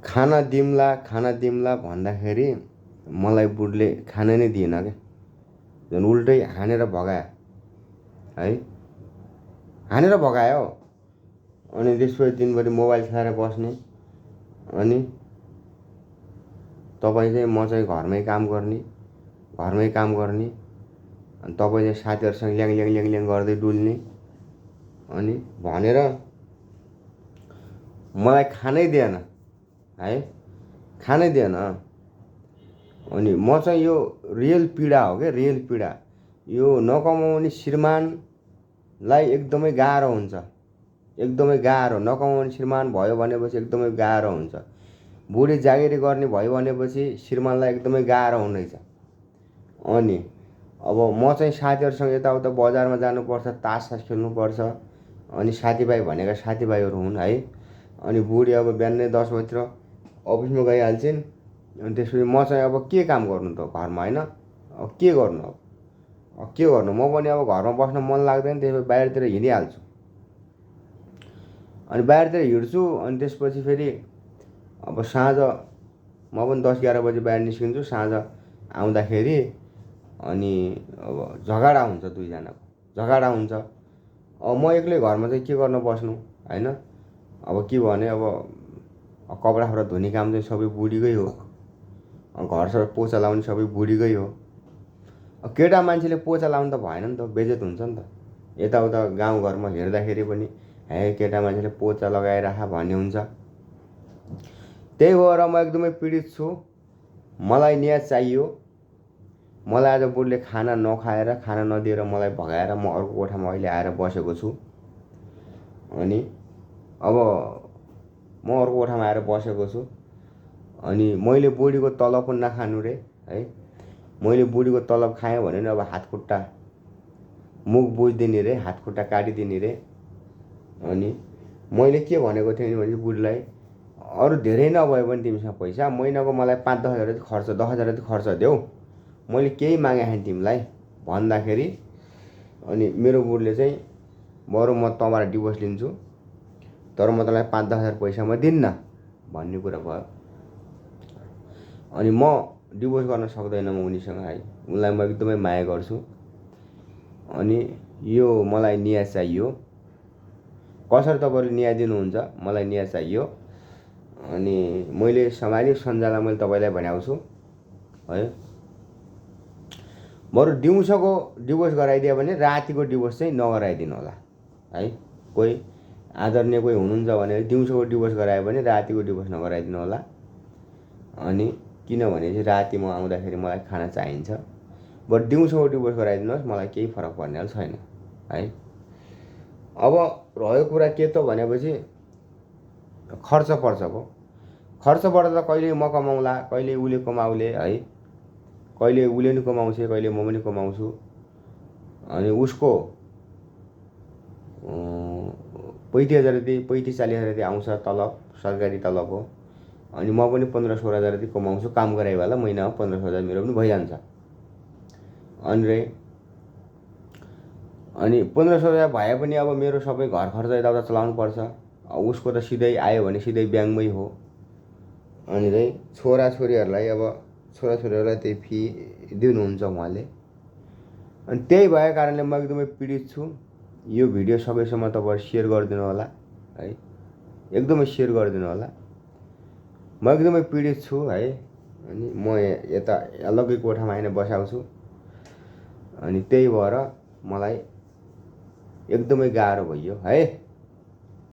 खाना दिउँला भन्दाखेरि मलाई बुढले खाना नै दिएन क्या। झन् उल्टै हानेर भगायो है, हानेर भगायो। अनि त्यसपछि दिनभरि मोबाइल खेलाएर बस्ने, अनि तपाईँ चाहिँ म चाहिँ घरमै काम गर्ने, अनि तपाईँ चाहिँ साथीहरूसँग ल्याङ ल्याङ ल्याङ ल्याङ गर्दै डुल्ने, अनि भनेर मलाई खानै दिएन है, खानै दिएन। अनि म चाहिँ यो रियल पीडा हो क्या, रियल पीडा। यो नकमाउने श्रीमानलाई एकदमै गाह्रो हुन्छ, एकदमै गाह्रो। नकमाउने श्रीमान भयो भनेपछि एकदमै गाह्रो हुन्छ। बुढी जागिरी गर्ने भयो भनेपछि श्रीमानलाई एकदमै गाह्रो हुनेछ। अनि अब म चाहिँ साथीहरूसँग यताउता बजारमा जानुपर्छ, तास खेल्नुपर्छ, अनि साथीभाइ भनेका साथीभाइहरू हुन् है। अनि बुढी अब बिहानै 10 बजीतिर अफिसमा गइहाल्छिन्। अनि त्यसपछि म चाहिँ अब के काम गर्नु त घरमा होइन, अब के गर्नु, अब के गर्नु। म पनि अब घरमा बस्न मन लाग्दैन, त्यसपछि बाहिरतिर हिँडिहाल्छु। अनि बाहिरतिर हिँड्छु, अनि त्यसपछि फेरि अब साँझ म पनि 10-11 बजी बाहिर निस्किन्छु। साँझ आउँदाखेरि अनि अब झगडा हुन्छ, दुईजनाको झगडा हुन्छ। अब म एक्लै घरमा चाहिँ के गर्न बस्नु होइन। अब के भने अब कपडा धुने काम चाहिँ सबै बुढीकै हो, घरसर पोचा लाउने सबै बुढीकै हो। अब केटा मान्छेले पोचा लाउनु त भएन नि त, बेइज्जत हुन्छ नि त। यताउता गाउँघरमा हिँड्दाखेरि पनि हे केटा मान्छेले पोचा लगाइराख भन्ने हुन्छ। त्यही भएर म एकदमै पीडित छु। मलाई न्याय चाहियो। मलाई आज बुढले खाना नखाएर, खाना नदिएर मलाई भगाएर म अर्को कोठामा अहिले आएर बसेको छु। अनि अब म अर्को कोठामा आएर बसेको छु। अनि मैले बुढीको तलब पनि नखानु रे है। मैले बुढीको तलब खाएँ भने नि अब हातखुट्टा मुख बुझिदिने रे, हातखुट्टा काटिदिने रे। अनि मैले के भनेको थिएँ भने बुढीलाई, अरू धेरै नभए पनि तिमीसँग पैसा महिनाको मलाई 5-10 हजार जति खर्च, 10 हजार जति खर्च देऊ, मैले केही मागेको थिएँ तिमीलाई भन्दाखेरि, अनि मेरो बुढीले चाहिँ बरु म तँबाट डिभोर्स लिन्छु, तर म तँलाई 5-10 हजार पैसा म दिन्न भन्ने कुरा भयो। अनि म डिभोर्स गर्न सक्दैन म उनीसँग है, उनलाई म एकदमै माया गर्छु। अनि यो मलाई न्याय चाहियो। कसरी तपाईँले न्याय दिनुहुन्छ, मलाई न्याय चाहियो। अनि मैले सामाजिक सञ्जालमा मैले तपाईँलाई भनेको छु है, बरु दिउँसोको डिभोर्स गराइदियो भने रातिको डिभोर्स चाहिँ नगराइदिनु होला है। कोही आदरणीय कोही हुनुहुन्छ भने दिउँसोको डिभोर्स गरायो भने रातिको डिभोर्स नगराइदिनु होला। अनि किनभने चाहिँ राति म आउँदाखेरि मलाई खाना चाहिन्छ, बरु दिउँसोको डिभोर्स गराइदिनुहोस्, मलाई केही फरक पर्ने छैन है। अब रह्यो कुरा के त भनेपछि खर्च पर्छको, खर्च पर्दा कहिले म कमाउँला, कहिले उसले कमाउले है, कहिले उसले नि कमाउँछ, कहिले म पनि कमाउँछु। अनि उसको 35,000 जति 35-40 हजार जति आउँछ तलब, सरकारी तलब हो। अनि म पनि 15-16 हजार जति कमाउँछु काम गराइवाला, महिनामा 15-16 हजार मेरो पनि भइजान्छ। अनि 15-16 हजार भए पनि अब मेरो सबै घर खर्च यताउता चलाउनु पर्छ। उसको त सिधै आयो भने सिधै ब्याङ्कमै हो। अनि चाहिँ छोराछोरीहरूलाई अब छोराछोरीहरूलाई त्यही फी दिनुहुन्छ उहाँले। अनि त्यही भएको कारणले म एकदमै पीडित छु। यो भिडियो सबैसम्म तपाईहरु सेयर गरिदिनु होला है, एकदमै सेयर गरिदिनु होला। म एकदमै पीडित छु है। अनि म यता अलग्गै कोठामा आइन बसेको छु। अनि त्यही भएर मलाई एकदमै गाह्रो भयो है।